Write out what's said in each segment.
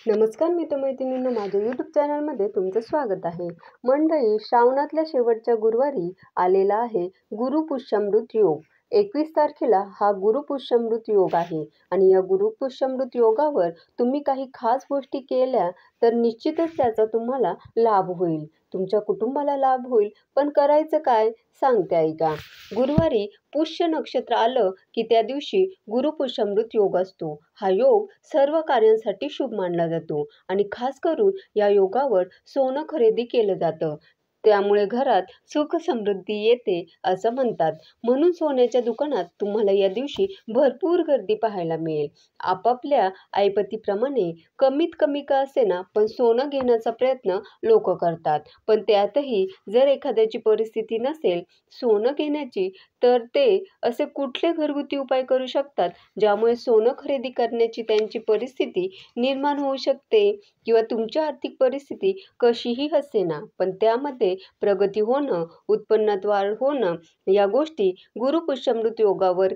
नमस्कार मित्रमैत्रिणींनो, माझ्या यूट्यूब चॅनलमध्ये तुमचं स्वागत आहे. मंडळी, श्रावणातल्या शेवटच्या गुरुवारी आलेला आहे गुरुपुष्यामृत योग. 21 तारखेला हा गुरुपुष्यामृत योग आहे आणि या गुरुपुष्यामृत योगावर तुम्ही काही खास गोष्टी केल्या तर निश्चितच त्याचा तुम्हाला लाभ होईल, तुमच्या कुटुंबाला लाभ होईल. पण करायचं काय सांगते ऐका. गुरुवारी पुष्य नक्षत्र आलं की त्या दिवशी गुरुपुष्यामृत योग असतो. हा योग सर्व कार्यांसाठी शुभ मानला जातो आणि खास करून या योगावर सोनं खरेदी केलं जातं. त्यामुळे घरात सुख समृद्धी येते असं म्हणतात. म्हणून सोन्याच्या दुकानात तुम्हाला या दिवशी भरपूर गर्दी पाहायला मिळेल. आपापल्या ऐपतीप्रमाणे कमीत कमी का असेना पण सोनं घेण्याचा प्रयत्न लोक करतात. पण त्यातही जर एखाद्याची परिस्थिती नसेल सोनं घेण्याची, तर ते असे कुठले घरगुती उपाय करू शकतात ज्यामुळे सोनं खरेदी करण्याची त्यांची परिस्थिती निर्माण होऊ शकते. किंवा तुमची आर्थिक परिस्थिती कशीही असेना पण त्यामध्ये प्रगती होणं, उत्पन्नात वाढ होणं, या गोष्टी गुरुपुष्यामृत योगावर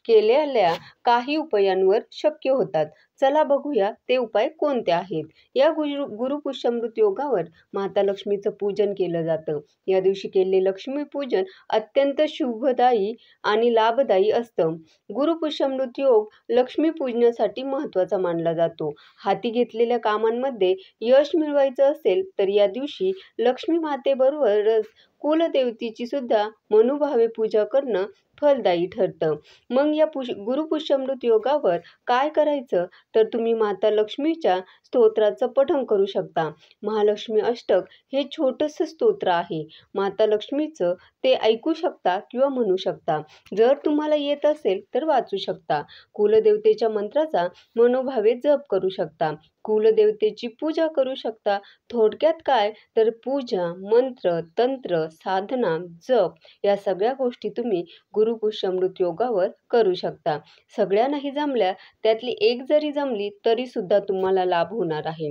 केलेल्या काही उपायांवर शक्य होतात. चला बघूया ते उपाय कोणते आहेत. या गुरुपुष्यामृत योगावर माता लक्ष्मीचं पूजन केलं जातं. या दिवशी केलेले लक्ष्मी पूजन अत्यंत शुभदायी आणि लाभदायी असतं. गुरुपुष्यामृत योग लक्ष्मी पूजनासाठी महत्त्वाचा मानला जातो. हाती घेतलेल्या कामांमध्ये यश मिळवायचं असेल तर या दिवशी लक्ष्मी मातेबरोबरच कुलदेवतेची सुद्धा मनोभावे पूजा करणं फलदायी ठरतं. मग या गुरुपुष्यामृत योगावर काय करायचं तर तुम्ही माता लक्ष्मीच्या स्तोत्राचं पठण करू शकता. महालक्ष्मी अष्टक हे छोटंसं स्तोत्र आहे. माता लक्ष्मीचं ते ऐकू शकता किंवा म्हणू शकता. जर तुम्हाला येत असेल तर वाचू शकता. कुलदेवतेच्या मंत्राचा मनोभावे जप करू शकता. कुलदेवतेची पूजा करू शकता. थोडक्यात काय तर पूजा, मंत्र, तंत्र, साधना, जप या सगळ्या गोष्टी तुम्ही गुरुपुष्यामृत योगावर करू शकता. सगळ्या नाही जमल्या त्यातली एक जरी जमली तरी सुद्धा तुम्हाला लाभ होणार आहे.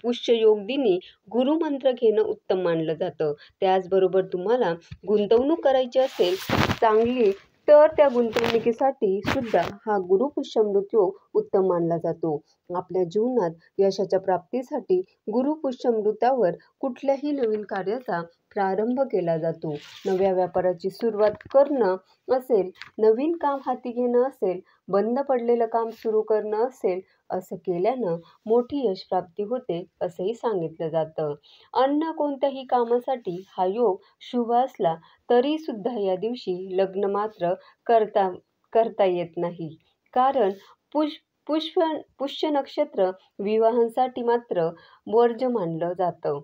पुष्य योग दिनी गुरुमंत्र घेणं उत्तम मानलं जातं. त्याचबरोबर तुम्हाला गुंतवणूक करायची असेल चांगली तर त्या गुंतवणुकीसाठी सुद्धा हा गुरुपुष्यामृत योग उत्तम मानला जातो. आपल्या जीवनात यशाच्या प्राप्तीसाठी गुरुपुष्यामृतावर कुठल्याही नवीन कार्याचा प्रारंभ केला जातो. नव्या व्यापाराची सुरुवात करणं असेल, नवीन काम हाती घेणं असेल, बंद पडलेलं काम सुरू करणं असेल, असं केल्यानं मोठी यश प्राप्ती होते असंही सांगितलं जातं. अन्य कोणत्याही कामासाठी हा योग शुभ असला तरी सुद्धा या दिवशी लग्न मात्र करता येत नाही. कारण पुष्य नक्षत्र विवाहांसाठी मात्र वर्ज्य मानलं जातं.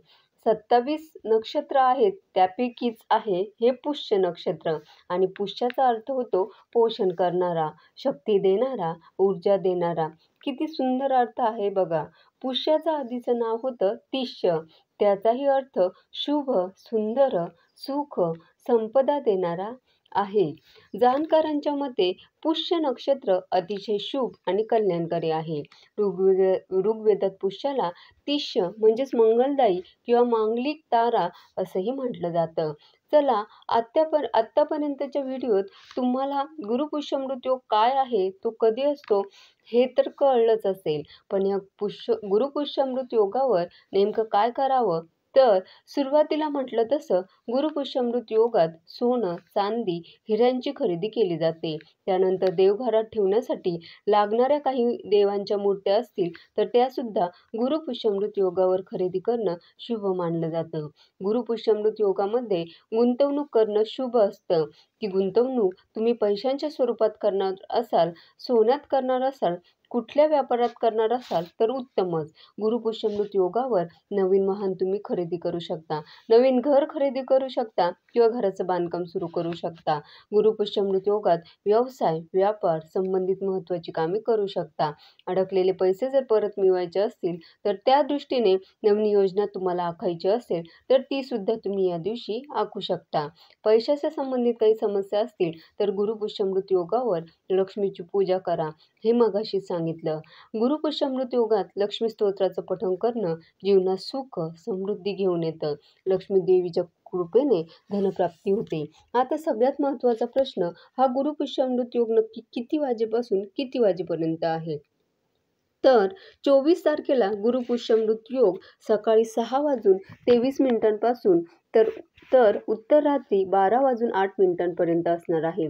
27 नक्षत्र आहेत त्यापैकीच आहे हे पुष्य नक्षत्र आणि पुष्याचा अर्थ होतो पोषण करणारा, शक्ती देणारा, ऊर्जा देणारा. किती सुंदर अर्थ आहे बघा. पुष्याचं आधीचं नाव होतं तिष्य. त्याचाही अर्थ शुभ, सुंदर, सुख, संपदा देणारा आहे. जाणकारांच्या मते पुष्य नक्षत्र अतिशय शुभ आणि कल्याणकारी आहे. ऋग्वेदात पुष्याला तिष्य म्हणजेच मंगलदायी किंवा मांगलिक तारा असंही म्हटलं जातं. चला, आत्तापर्यंतच्या व्हिडिओत तुम्हाला गुरुपुष्यामृत योग काय आहे, तो कधी असतो हे तर कळलंच असेल. पण या गुरुपुष्यामृत योगावर नेमकं काय करावं तर सुरुवातीला म्हटलं तसं गुरुपुष्यामृत योगात सोनं, चांदी, हिऱ्यांची खरेदी केली जाते. त्यानंतर देवघरात ठेवण्यासाठी लागणाऱ्या काही देवांच्या मूर्त्या असतील तर त्यासुद्धा गुरुपुष्यामृत योगावर खरेदी करणं शुभ मानलं जातं. गुरुपुष्यामृत योगामध्ये गुंतवणूक करणं शुभ असतं. ती गुंतवणूक तुम्ही पैशांच्या स्वरूपात करणार असाल, सोन्यात करणार असाल, कुठल्या व्यापारात करणार असाल तर उत्तमच. गुरुपुष्यामृत योगावर नवीन वाहन तुम्ही खरेदी करू शकता, नवीन घर खरेदी करू शकता किंवा घराचं बांधकाम सुरू करू शकता. गुरुपुष्यामृत योगात व्यवसाय, व्यापार संबंधित महत्त्वाची कामे करू शकता. अडकलेले पैसे जर परत मिळवायचे असतील तर त्या दृष्टीने नवीन योजना तुम्हाला आखायची असेल तर ती सुद्धा तुम्ही या दिवशी आखू शकता. पैशाच्या संबंधित काही समस्या असतील तर गुरुपुष्यामृत योगावर लक्ष्मीची पूजा करा, हे मगाशी सांगितलं. गुरुपुष्यामृत योगात लक्ष्मी स्तोत्राचं पठण करणं जीवनात सुख, समृद्धी घेऊन येतं. लक्ष्मी देवीच्या कृपेने धनप्राप्ती होते. आता सगळ्यात महत्त्वाचा प्रश्न, हा गुरुपुष्यामृत योग नक्की किती वाजेपासून किती वाजेपर्यंत आहे? तर 24 तारखेला गुरुपुष्यमृत योग सकाळी 6:23 तर तर उत्तर रात्री 12:08 असणार आहे.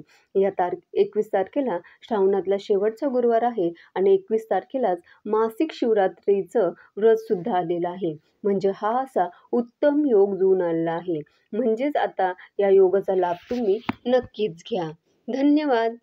21 तारखेला श्रावणातला शेवटचा गुरुवार आहे आणि 21 तारखेलाच मासिक शिवरात्रीचं व्रत सुद्धा आलेलं आहे. म्हणजे हा असा उत्तम योग जुळून आलेला आहे. म्हणजेच आता या योगाचा लाभ तुम्ही नक्कीच घ्या. धन्यवाद.